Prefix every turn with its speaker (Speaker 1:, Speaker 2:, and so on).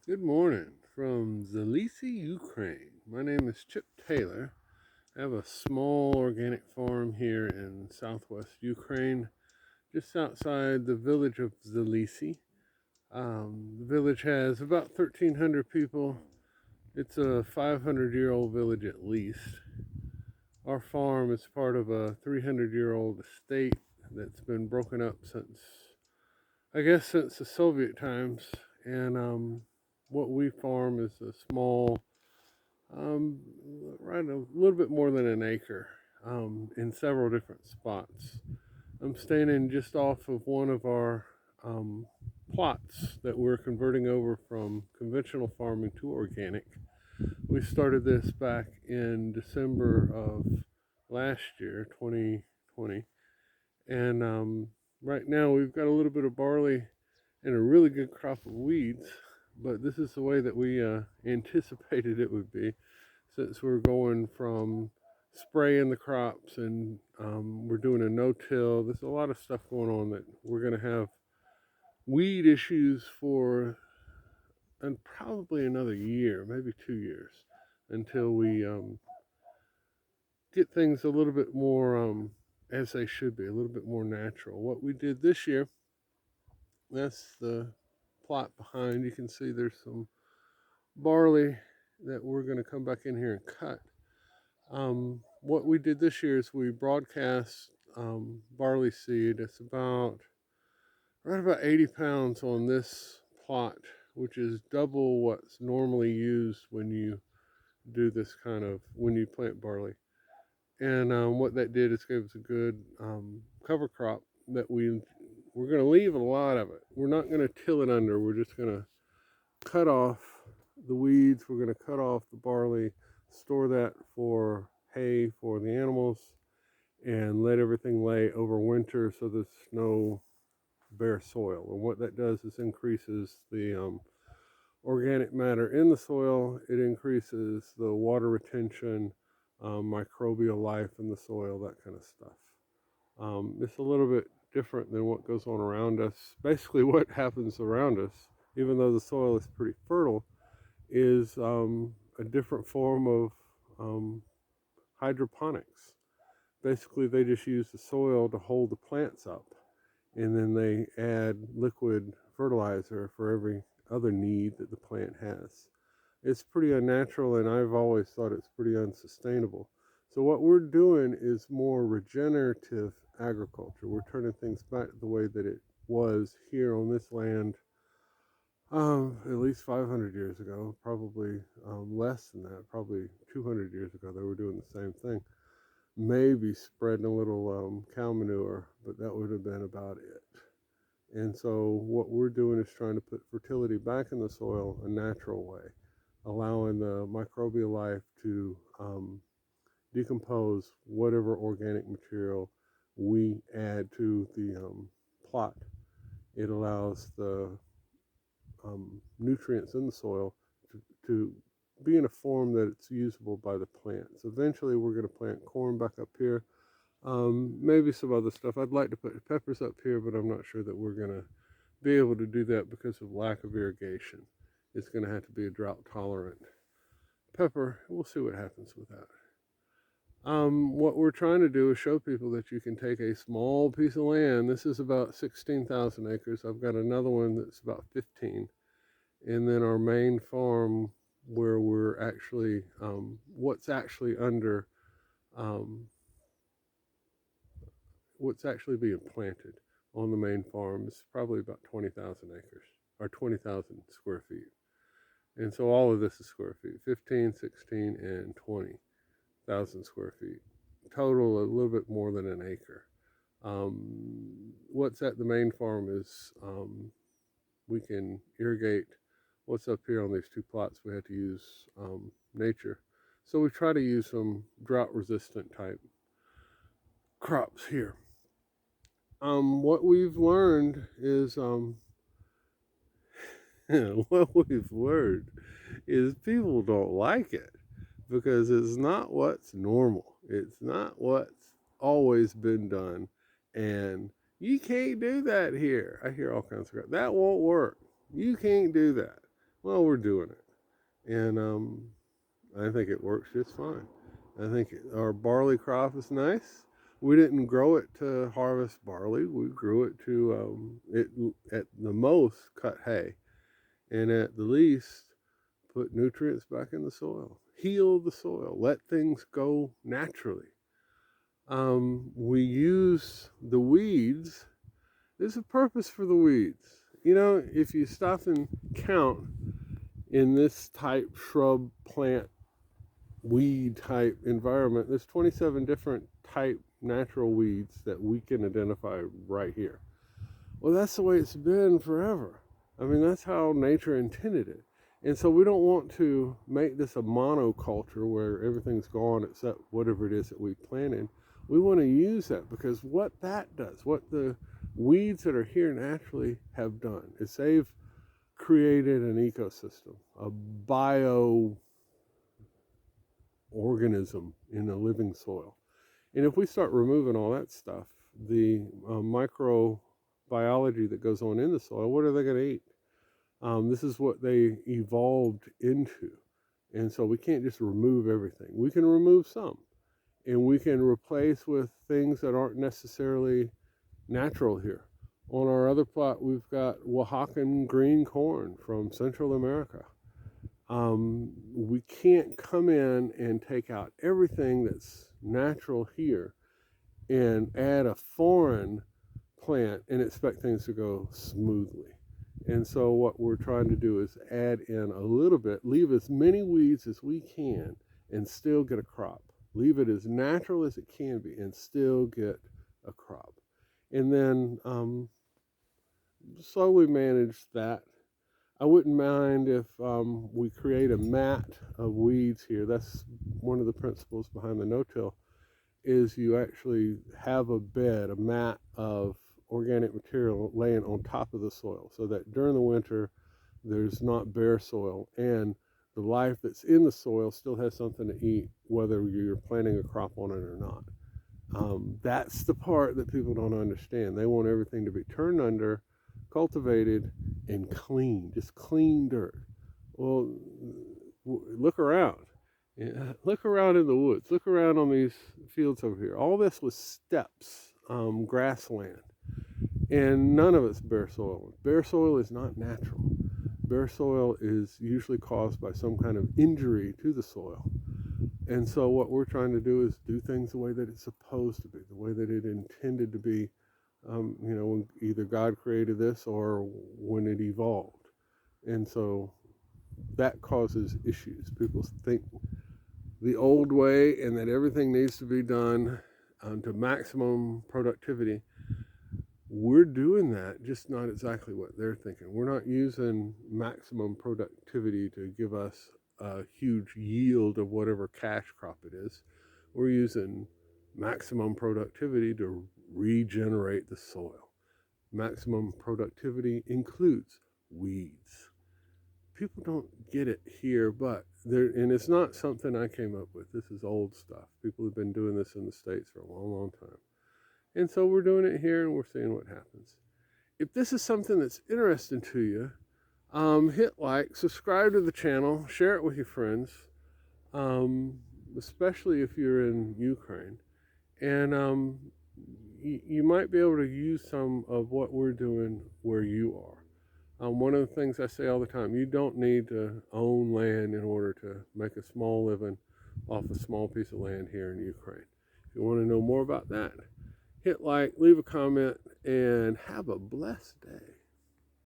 Speaker 1: Good morning from Zalisi, Ukraine. My name is Chip Taylor. I have a small organic farm here in southwest Ukraine, just outside the village of Zalisi. The village has about 1,300 people. It's a 500-year-old village at least. Our farm is part of a 300-year-old estate that's been broken up since the Soviet times. And what we farm is a small Um, right a little bit more than an acre, in several different spots. I'm standing just off of one of our um, plots that we're converting over from conventional farming to organic. We started this back in December of last year, 2020, and right now we've got a little bit of barley and a really good crop of weeds. But this is the way that we anticipated it would be, since we're going from spraying the crops and we're doing a no-till. There's a lot of stuff going on that we're going to have weed issues for, and probably another year, maybe 2 years, until we get things a little bit more as they should be, a little bit more natural. What we did this year, that's the plot behind. You can see there's some barley that we're going to come back in here and cut. What we did this year is we broadcast barley seed. It's right about 80 pounds on this plot, which is double what's normally used when you do this when you plant barley. And what that did is give us a good cover crop that we're going to leave a lot of it. We're not going to till it under. We're just going to cut off the weeds. We're going to cut off the barley, store that for hay for the animals, and let everything lay over winter so there's no bare soil. And what that does is increases the organic matter in the soil. It increases the water retention, microbial life in the soil, that kind of stuff. It's a little bit different than what goes on around us. Basically, what happens around us, even though the soil is pretty fertile, is a different form of um, hydroponics. Basically, they just use the soil to hold the plants up, and then they add liquid fertilizer for every other need that the plant has. It's pretty unnatural, and I've always thought it's pretty unsustainable. So, what we're doing is more regenerative agriculture. We're turning things back the way that it was here on this land at least 500 years ago, probably less than that, probably 200 years ago, they were doing the same thing. Maybe spreading a little cow manure, but that would have been about it. And so, what we're doing is trying to put fertility back in the soil a natural way, allowing the microbial life to decompose whatever organic material we add to the plot. It allows the nutrients in the soil to be in a form that it's usable by the plants. Eventually, we're going to plant corn back up here, maybe some other stuff. I'd like to put peppers up here, but I'm not sure that we're going to be able to do that because of lack of irrigation. It's going to have to be a drought tolerant pepper. We'll see what happens with that. What we're trying to do is show people that you can take a small piece of land. This is about 16,000 acres. I've got another one that's about 15. And then our main farm, where we're actually, what's actually under, um, what's actually being planted on the main farm is probably about 20,000 acres, or 20,000 square feet. And so all of this is square feet, 15, 16, and 20,000 square feet. Total, a little bit more than an acre. What's at the main farm is we can irrigate. What's up here on these two plots, we had to use nature. So we try to use some drought resistant type crops here. What we've learned is what we've learned is people don't like it because it's not what's normal. It's not what's always been done. And you can't do that here. I hear all kinds of crap. That won't work. You can't do that. Well, we're doing it, and I think it works just fine. I think our barley crop is nice. We didn't grow it to harvest barley. We grew it to it at the most cut hay, and at the least put nutrients back in the soil, heal the soil, let things go naturally. We use the weeds. There's a purpose for the weeds. You know, if you stop and count in this type shrub plant weed type environment, there's 27 different type natural weeds that we can identify right here. Well, that's the way it's been forever. I mean, that's how nature intended it. And so we don't want to make this a monoculture where everything's gone except whatever it is that we planted. We want to use that because what that does, what the weeds that are here naturally have done, is they've created an ecosystem, a bio organism in a living soil. And if we start removing all that stuff, the microbiology that goes on in the soil, what are they going to eat? This is what they evolved into. And so we can't just remove everything. We can remove some, and we can replace with things that aren't necessarily natural here. On our other plot, we've got Oaxacan green corn from Central America. We can't come in and take out everything that's natural here and add a foreign plant and expect things to go smoothly. And so what we're trying to do is add in a little bit, leave as many weeds as we can and still get a crop. Leave it as natural as it can be and still get a crop. And then slowly manage that. I wouldn't mind if we create a mat of weeds here. That's one of the principles behind the no-till, is you actually have a bed, a mat of organic material laying on top of the soil so that during the winter there's not bare soil and the life that's in the soil still has something to eat, whether you're planting a crop on it or not. That's the part that people don't understand. They want everything to be turned under, cultivated, and clean, just clean dirt. Well, look around. Yeah, look around in the woods. Look around on these fields over here. All this was steppes, grassland, and none of it's bare soil. Bare soil is not natural. Bare soil is usually caused by some kind of injury to the soil. And so what we're trying to do is do things the way that it's supposed to be, the way that it intended to be, when either God created this or when it evolved. And so that causes issues. People think the old way and that everything needs to be done to maximum productivity. We're doing that, just not exactly what they're thinking. We're not using maximum productivity to give us a huge yield of whatever cash crop it is. We're using maximum productivity to regenerate the soil. Maximum productivity includes weeds. People don't get it here, but and it's not something I came up with. This is old stuff. People have been doing this in the States for a long, long time. And so we're doing it here and we're seeing what happens. If this is something that's interesting to you, hit like, subscribe to the channel, share it with your friends, especially if you're in Ukraine. And you might be able to use some of what we're doing where you are. One of the things I say all the time, you don't need to own land in order to make a small living off a small piece of land here in Ukraine. If you want to know more about that, hit like, leave a comment, and have a blessed day.